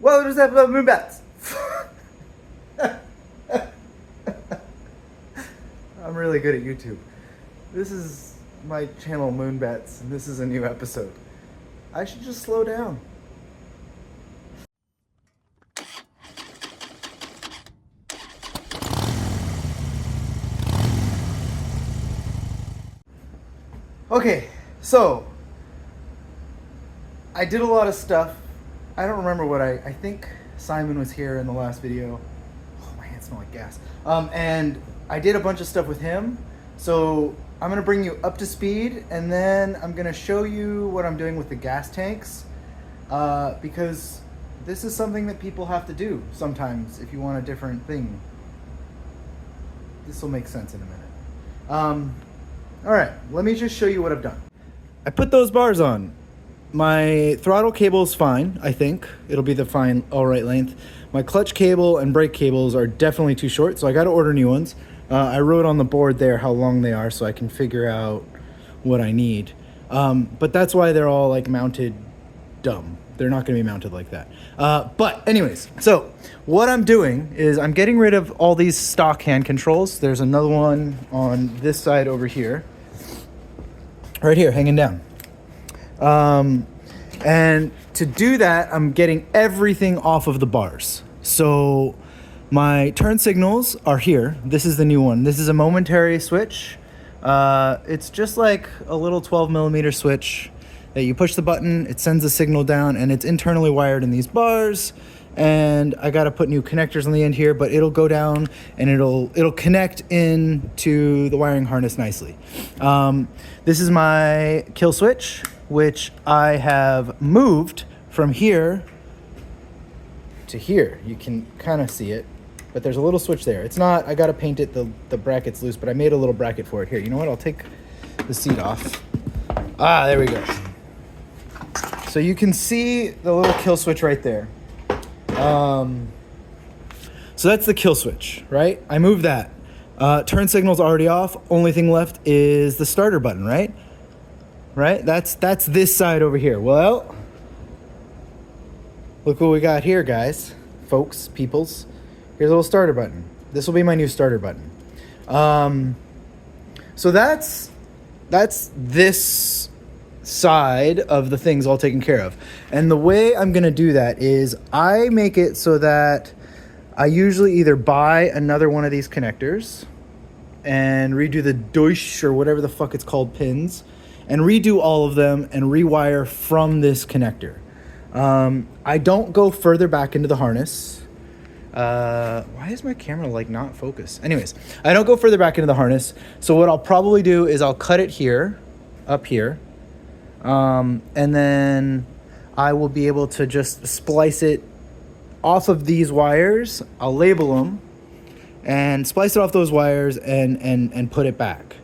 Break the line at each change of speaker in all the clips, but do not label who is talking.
Welcome to Step Up Moonbats. I'm really good at YouTube. This is my channel Moonbats, and this is a new episode. I should just slow down. Okay, so I did a lot of stuff. I don't remember what I think Simon was here in the last video. Oh, my hands smell like gas. And I did a bunch of stuff with him. So I'm gonna bring you up to speed, and then I'm gonna show you what I'm doing with the gas tanks, because this is something that people have to do sometimes if you want a different thing. This will make sense in a minute. All right, let me just show you what I've done. I put those bars on. My throttle cable is fine, I think. It'll be the fine, all right length. My clutch cable and brake cables are definitely too short, so I gotta order new ones. I wrote on the board there how long they are so I can figure out what I need. But that's why they're all like mounted dumb. They're not gonna be mounted like that. But anyways, so what I'm doing is I'm getting rid of all these stock hand controls. There's another one on this side over here. Right here, hanging down. And to do that, I'm getting everything off of the bars. So my turn signals are here. This is the new one. This is a momentary switch. It's just like a little 12mm switch that you push the button, it sends a signal down, and it's internally wired in these bars. And I got to put new connectors on the end here, but it'll go down and it'll connect into the wiring harness nicely. This is my kill switch, which I have moved from here to here. You can kind of see it, but there's a little switch there. It's not, I got to paint it, the bracket's loose, but I made a little bracket for it here. You know what? I'll take the seat off. Ah, there we go. So you can see the little kill switch right there. So that's the kill switch, right? I moved that. Turn signal's already off. Only thing left is the starter button, right? Right? That's this side over here. Well, look what we got here, guys. Folks, peoples. Here's a little starter button. This will be my new starter button. So that's this side of the things all taken care of. And the way I'm gonna do that is I make it so that I usually either buy another one of these connectors and redo the Dyna or whatever the fuck it's called pins and redo all of them and rewire from this connector. I don't go further back into the harness. Why is my camera like not focused? Anyways, I don't go further back into the harness. So what I'll probably do is I'll cut it here, up here, and then I will be able to just splice it off of these wires. I'll label them and splice it off those wires and put it back,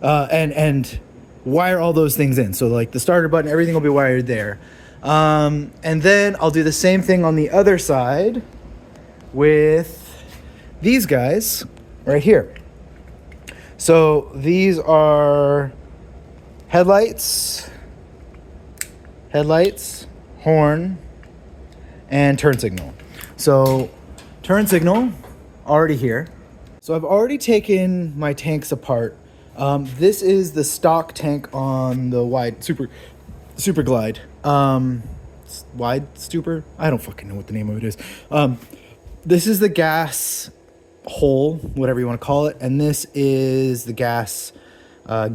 and wire all those things in. So like the starter button, everything will be wired there. And then I'll do the same thing on the other side with these guys right here. So these are headlights, horn, and turn signal. So turn signal already here. So I've already taken my tanks apart. This is the stock tank on the wide Superglide. Wide stupor? I don't fucking know what the name of it is. This is the gas hole, whatever you want to call it, and this is the gas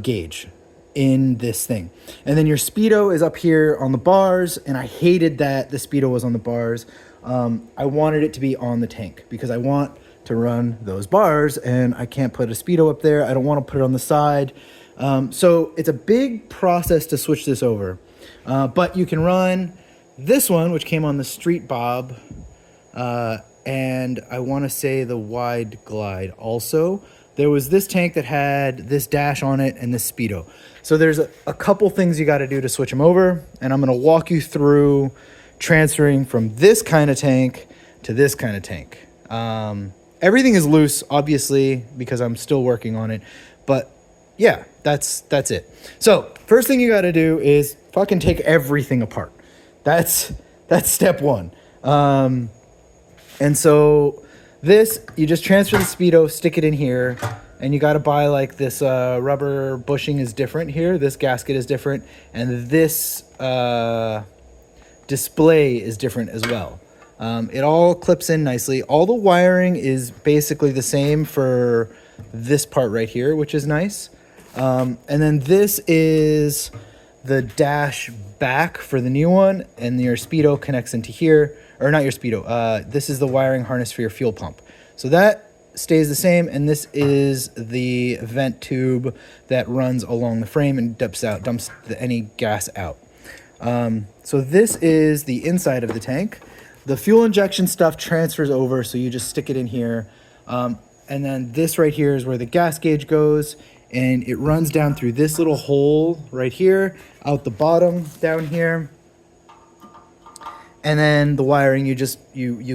gauge in this thing. And then your speedo is up here on the bars, and I hated that the speedo was on the bars. I wanted it to be on the tank because I want to run those bars, and I can't put a speedo up there. I don't want to put it on the side. So it's a big process to switch this over. But you can run this one, which came on the Street Bob, and I want to say the Wide Glide also. There was this tank that had this dash on it and this speedo. So there's a couple things you got to do to switch them over, and I'm going to walk you through transferring from this kind of tank to this kind of tank. Everything is loose, obviously, because I'm still working on it, but yeah, that's it. So first thing you got to do is fucking take everything apart. That's step one. And so this, you just transfer the speedo, stick it in here, and you got to buy like this rubber bushing is different here. This gasket is different, and this display is different as well. It all clips in nicely. All the wiring is basically the same for this part right here, which is nice. And then this is the dash back for the new one, and your speedo connects into here, or not your speedo. This is the wiring harness for your fuel pump. So that stays the same, and this is the vent tube that runs along the frame and dumps any gas out. So this is the inside of the tank. The fuel injection stuff transfers over, so you just stick it in here. And then this right here is where the gas gauge goes, and it runs down through this little hole right here, out the bottom down here. And then the wiring, you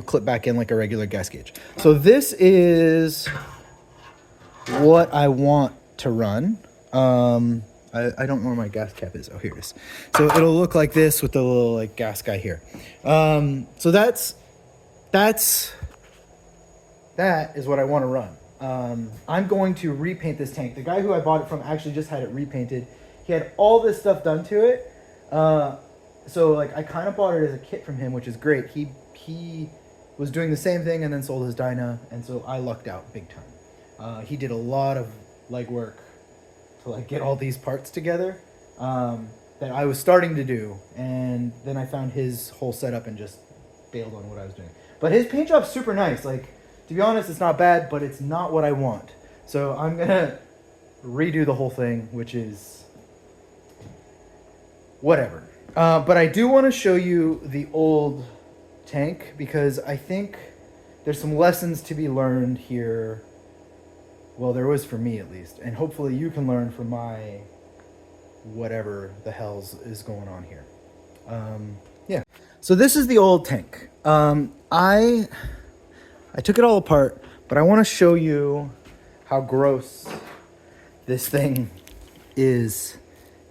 clip back in like a regular gas gauge. So this is what I want to run. I don't know where my gas cap is. Oh, here it is. So it'll look like this with the little like gas guy here. So that is what I want to run. I'm going to repaint this tank. The guy who I bought it from actually just had it repainted. He had all this stuff done to it. So like I kind of bought it as a kit from him, which is great. He was doing the same thing and then sold his Dyna, and so I lucked out big time. He did a lot of legwork to like get all these parts together that I was starting to do, and then I found his whole setup and just bailed on what I was doing. But his paint job's super nice. Like, to be honest, it's not bad, but it's not what I want. So I'm gonna redo the whole thing, which is whatever. But I do want to show you the old tank because I think there's some lessons to be learned here. Well, there was for me at least, and hopefully you can learn from my whatever the hell's is going on here. Yeah. So this is the old tank. I took it all apart, but I want to show you how gross this thing is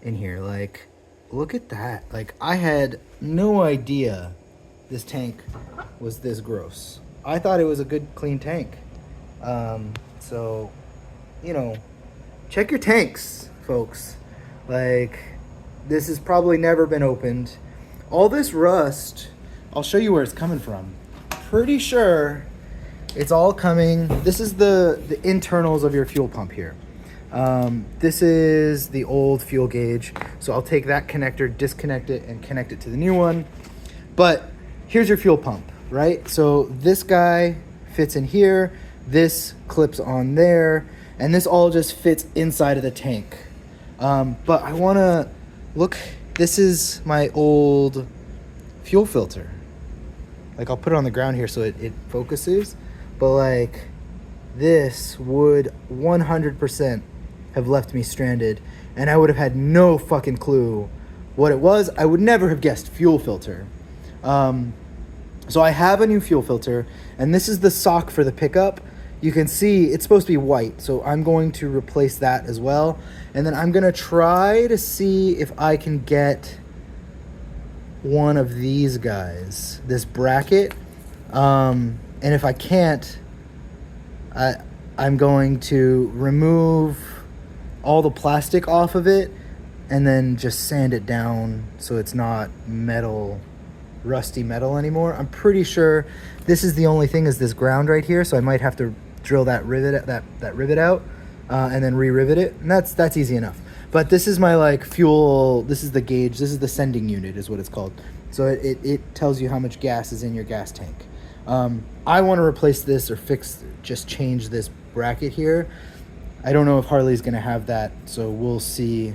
in here. Like, look at that. Like, I had no idea this tank was this gross. I thought it was a good, clean tank. So, you know, check your tanks, folks. Like, this has probably never been opened. All this rust, I'll show you where it's coming from. Pretty sure it's all coming. This is the internals of your fuel pump here. This is the old fuel gauge. So I'll take that connector, disconnect it, and connect it to the new one. But here's your fuel pump, right? So this guy fits in here. This clips on there. And this all just fits inside of the tank. But I want to look. This is my old fuel filter. Like, I'll put it on the ground here so it focuses. But like, this would 100% have left me stranded, and I would have had no fucking clue what it was. I would never have guessed fuel filter. So I have a new fuel filter, and this is the sock for the pickup. You can see it's supposed to be white, so I'm going to replace that as well. And then I'm going to try to see if I can get one of these guys, this bracket. And if I can't, I'm going to remove all the plastic off of it and then just sand it down so it's not metal, rusty metal anymore. I'm pretty sure this is the only thing is this ground right here, so I might have to drill that rivet out and then re-rivet it, and that's easy enough. But this is my like fuel, this is the gauge, this is the sending unit is what it's called. So it tells you how much gas is in your gas tank. I want to replace this or just change this bracket here. I don't know if Harley's going to have that, so we'll see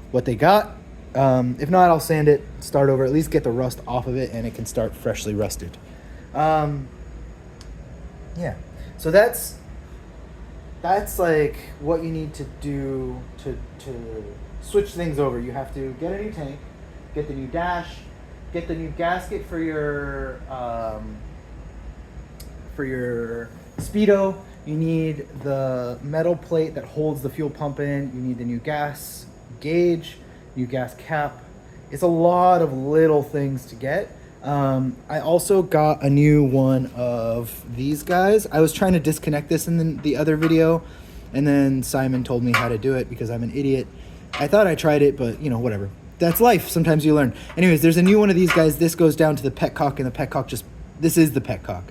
what they got. If not, I'll sand it, start over, at least get the rust off of it, and it can start freshly rusted. Yeah, so that's like what you need to do to switch things over. You have to get a new tank, get the new dash, get the new gasket for your speedo. You need the metal plate that holds the fuel pump in. You need the new gas gauge, new gas cap. It's a lot of little things to get. I also got a new one of these guys. I was trying to disconnect this in the other video, and then Simon told me how to do it because I'm an idiot. I thought I tried it, but you know, whatever. That's life. Sometimes you learn. Anyways, there's a new one of these guys. This goes down to the petcock, and the petcock just, this is the petcock.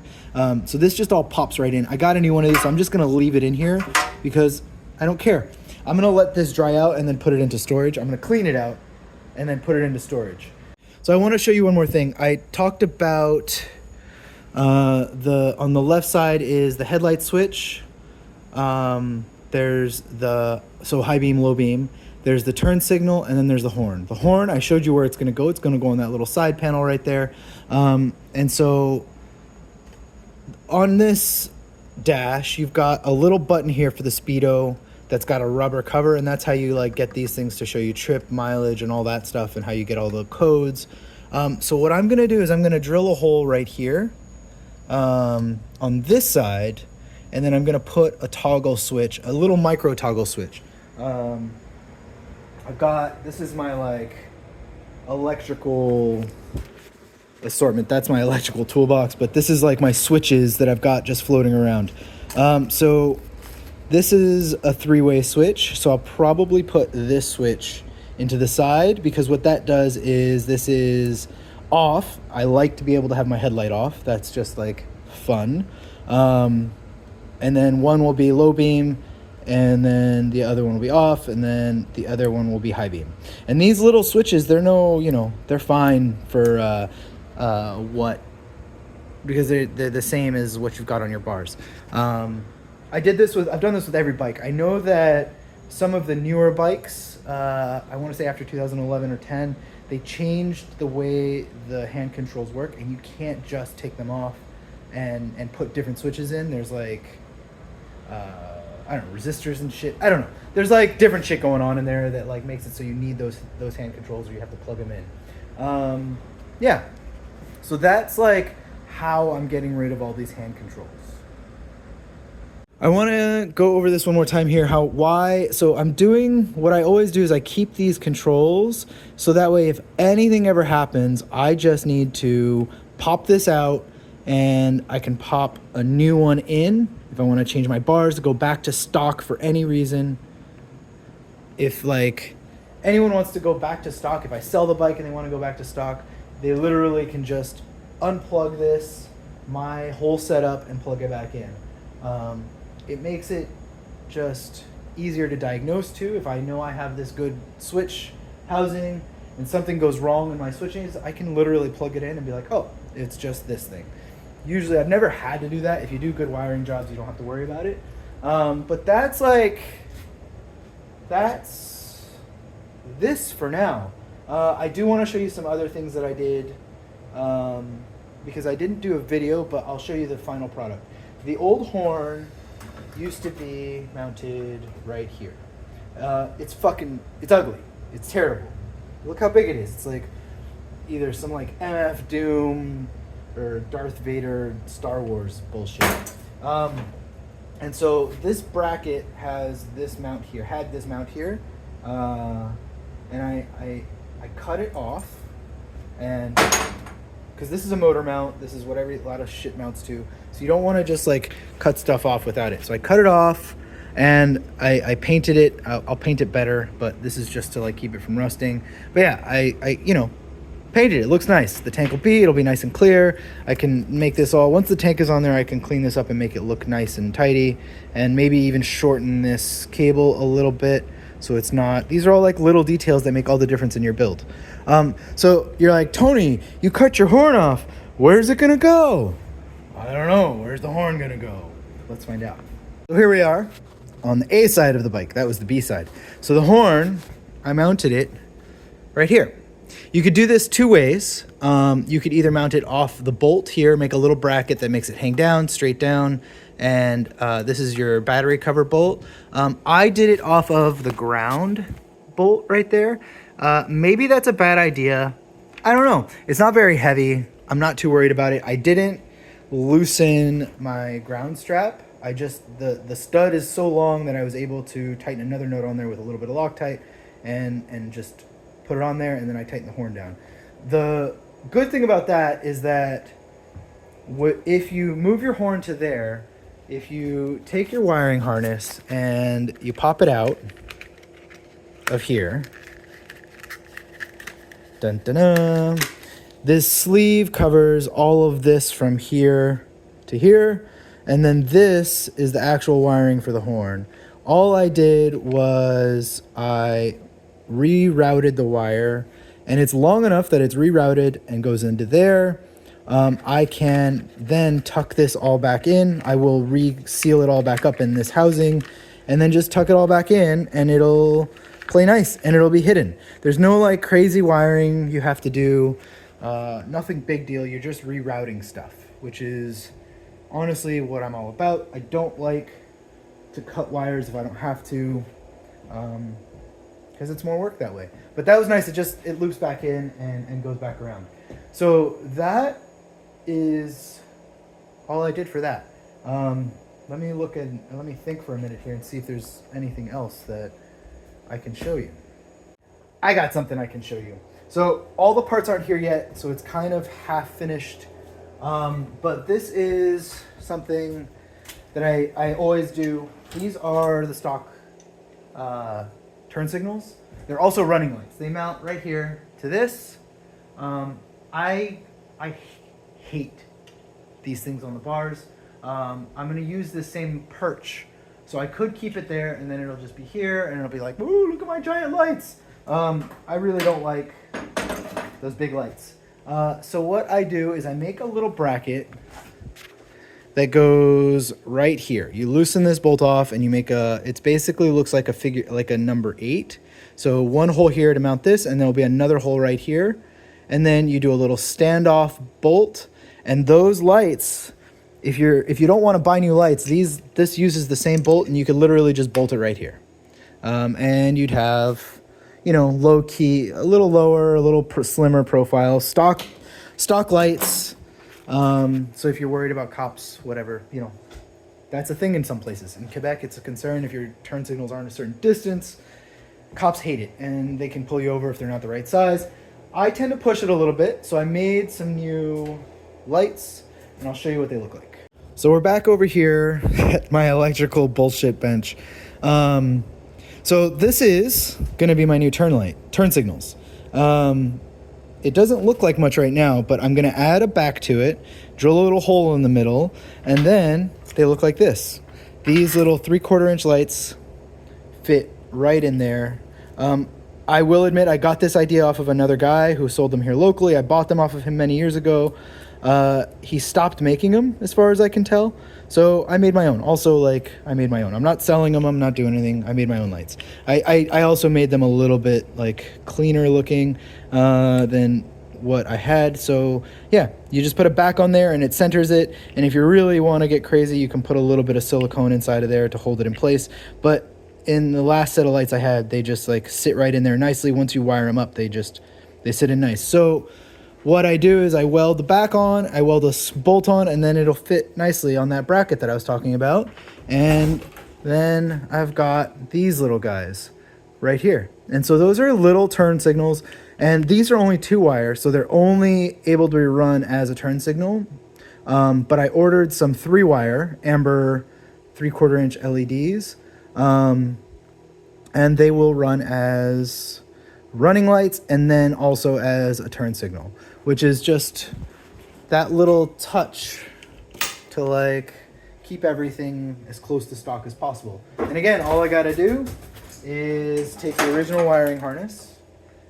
So this just all pops right in. I got a new one of these, so I'm just gonna leave it in here because I don't care. I'm gonna let this dry out and then put it into storage. I'm gonna clean it out and then put it into storage. So I want to show you one more thing. I talked about on the left side is the headlight switch. There's the high beam, low beam. There's the turn signal, and then there's the horn. The horn, I showed you where it's going to go. It's going to go on that little side panel right there. And so on this dash, you've got a little button here for the speedo that's got a rubber cover, and that's how you like get these things to show you trip, mileage, and all that stuff, and how you get all the codes. So what I'm gonna do is I'm gonna drill a hole right here on this side, and then I'm gonna put a toggle switch, a little micro toggle switch. I've got, this is my like electrical assortment. That's my electrical toolbox, but this is like my switches that I've got just floating around. So this is a 3-way switch, so I'll probably put this switch into the side because what that does is this is off. I like to be able to have my headlight off. That's just like fun. And then one will be low beam, and then the other one will be off, and then the other one will be high beam. And these little switches, they're no, you know, they're fine for because they're the same as what you've got on your bars. I've done this with every bike. I know that some of the newer bikes, I want to say after 2011 or 10, they changed the way the hand controls work, and you can't just take them off and put different switches in. There's like, I don't know, resistors and shit. I don't know. There's like different shit going on in there that like makes it so you need those hand controls, or you have to plug them in. Yeah. So that's like how I'm getting rid of all these hand controls. I want to go over this one more time here. So I'm doing what I always do is I keep these controls so that way if anything ever happens, I just need to pop this out and I can pop a new one in if I want to change my bars to go back to stock for any reason. If like anyone wants to go back to stock, if I sell the bike and they want to go back to stock, they literally can just unplug this, my whole setup, and plug it back in. It makes it just easier to diagnose too. If I know I have this good switch housing and something goes wrong in my switchings, I can literally plug it in and be like, oh, it's just this thing. Usually I've never had to do that. If you do good wiring jobs, you don't have to worry about it. But that's this for now. I do want to show you some other things that I did because I didn't do a video, but I'll show you the final product. The old horn used to be mounted right here. It's ugly. It's terrible. Look how big it is. It's like either some like MF Doom or Darth Vader Star Wars bullshit. And so this bracket has this mount here, and I cut it off, and because this is a motor mount, this is what a lot of shit mounts to. So you don't want to just like cut stuff off without it. So I cut it off, and I painted it. I'll paint it better, but this is just to like keep it from rusting. But yeah, I painted it. It looks nice. The tank it'll be nice and clear. I can make this all, once the tank is on there, I can clean this up and make it look nice and tidy, and maybe even shorten this cable a little bit so it's not, these are all like little details that make all the difference in your build. So you're like, Tony, you cut your horn off. Where's it gonna go? I don't know. Where's the horn gonna go? Let's find out. So here we are on the A side of the bike. That was the B side. So the horn, I mounted it right here. You could do this two ways. You could either mount it off the bolt here, make a little bracket that makes it hang down, straight down, and this is your battery cover bolt. I did it off of the ground bolt right there. Maybe that's a bad idea. I don't know. It's not very heavy. I'm not too worried about it. I didn't loosen my ground strap. I just, the stud is so long that I was able to tighten another nut on there with a little bit of Loctite and just put it on there, and then I tighten the horn down. The good thing about that is that if you move your horn to there, if you take your wiring harness and you pop it out of here, dun, dun, dun, this sleeve covers all of this from here to here, and then this is the actual wiring for the horn. All I did was I rerouted the wire, and it's long enough that it's rerouted and goes into there. I can then tuck this all back in. I will re-seal it all back up in this housing, and then just tuck it all back in, and it'll play nice, and it'll be hidden. There's no like crazy wiring you have to do. Nothing big deal. You're just rerouting stuff, which is honestly what I'm all about. I don't like to cut wires if I don't have to, because it's more work that way. But that was nice. It loops back in and goes back around. So that is all I did for that. Let me think for a minute here and see if there's anything else that I can show you. I got something I can show you. So all the parts aren't here yet, so it's kind of half finished. But this is something that I always do. These are the stock turn signals. They're also running lights. They mount right here to this. I hate these things on the bars. I'm going to use this same perch. So I could keep it there, and then it'll just be here, and it'll be like, ooh, look at my giant lights. I really don't like those big lights. So what I do is I make a little bracket that goes right here. You loosen this bolt off, and you make it basically looks like a figure, like a number 8. So one hole here to mount this, and there'll be another hole right here. And then you do a little standoff bolt, and those lights, if you don't want to buy new lights, this uses the same bolt, and you could literally just bolt it right here. And you'd have, low key, a little lower, a little slimmer profile, stock lights. So if you're worried about cops, whatever, that's a thing in some places. In Quebec, it's a concern if your turn signals aren't a certain distance. Cops hate it, and they can pull you over if they're not the right size. I tend to push it a little bit, so I made some new lights, and I'll show you what they look like. So we're back over here at my electrical bullshit bench. So this is going to be my new turn signals. It doesn't look like much right now, but I'm going to add a back to it, drill a little hole in the middle, and then they look like this. These little 3/4 inch lights fit right in there. I will admit I got this idea off of another guy who sold them here locally. I bought them off of him many years ago. He stopped making them, as far as I can tell. So I made my own. Also, I made my own. I'm not selling them. I'm not doing anything. I made my own lights. I also made them a little bit, cleaner looking than what I had. So, yeah, you just put a back on there, and it centers it. And if you really want to get crazy, you can put a little bit of silicone inside of there to hold it in place. But in the last set of lights I had, they just, sit right in there nicely. Once you wire them up, they sit in nice. So what I do is I weld the back on, I weld a bolt on, and then it'll fit nicely on that bracket that I was talking about. And then I've got these little guys right here. And so those are little turn signals, and these are only 2-wire, so they're only able to be run as a turn signal. But I ordered some 3-wire amber 3/4 inch LEDs, and they will run as running lights and then also as a turn signal, which is just that little touch to keep everything as close to stock as possible. And again, all I gotta do is take the original wiring harness,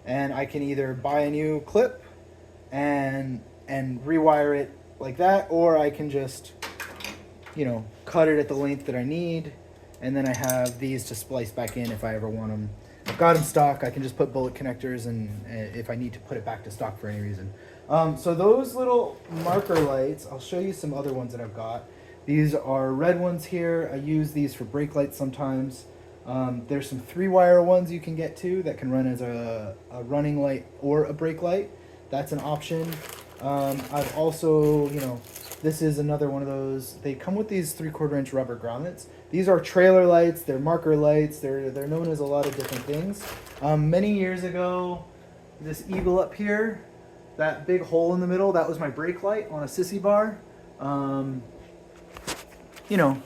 and I can either buy a new clip and rewire it like that, or I can just cut it at the length that I need, and then I have these to splice back in if I ever want them. I've got them stock. I can just put bullet connectors, and if I need to put it back to stock for any reason. So those little marker lights, I'll show you some other ones that I've got. These are red ones here. I use these for brake lights sometimes. There's some 3-wire ones you can get too that can run as a running light or a brake light. That's an option. I've also, this is another one of those. They come with these 3/4 inch rubber grommets. These are trailer lights. They're marker lights. They're known as a lot of different things. Many years ago, this eagle up here, that big hole in the middle, that was my brake light on a sissy bar. You know,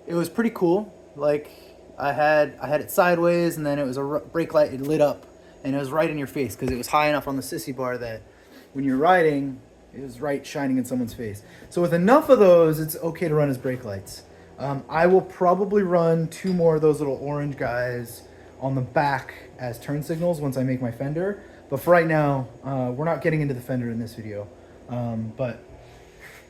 it was pretty cool. Like I had it sideways, and then it was a brake light. It lit up, and it was right in your face because it was high enough on the sissy bar that when you're riding, it was right shining in someone's face. So with enough of those, it's okay to run as brake lights. I will probably run 2 more of those little orange guys on the back as turn signals once I make my fender. But for right now, we're not getting into the fender in this video. But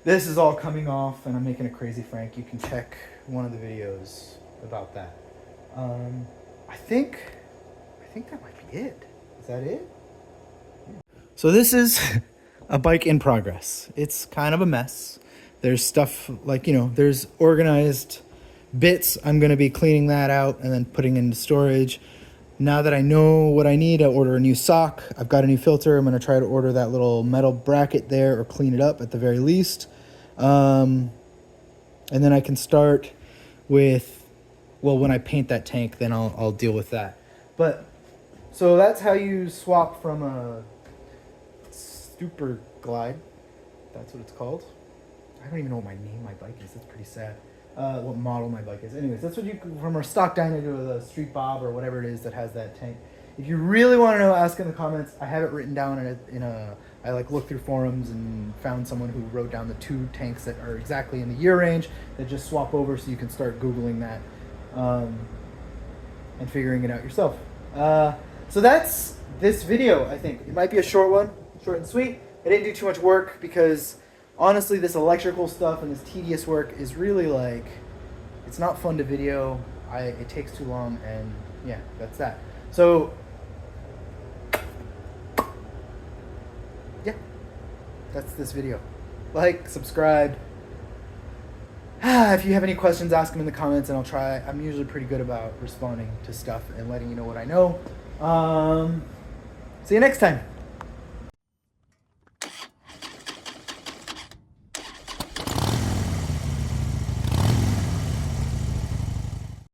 this is all coming off, and I'm making a crazy Frank. You can check one of the videos about that. I think that might be it. Is that it? So this is a bike in progress. It's kind of a mess. There's stuff like, you know, there's organized bits. I'm going to be cleaning that out and then putting into storage. Now that I know what I need, I order a new sock. I've got a new filter. I'm going to try to order that little metal bracket there or clean it up at the very least. And then I can start with, well, when I paint that tank, then I'll deal with that. But so that's how you swap from a Superglide. That's what it's called. I don't even know what my bike is. That's pretty sad. What model my bike is. Anyways, that's what you from our stock Dyna to a Street Bob or whatever it is that has that tank. If you really want to know, ask in the comments. I have it written down I like looked through forums and found someone who wrote down the 2 tanks that are exactly in the year range that just swap over, so you can start Googling that and figuring it out yourself. So that's this video. I think it might be a short one, short and sweet. I didn't do too much work because honestly, this electrical stuff and this tedious work is really like, it's not fun to video. It takes too long, and yeah, that's that. So yeah, that's this video. Like, subscribe. If you have any questions, ask them in the comments, and I'll try. I'm usually pretty good about responding to stuff and letting you know what I know. See you next time.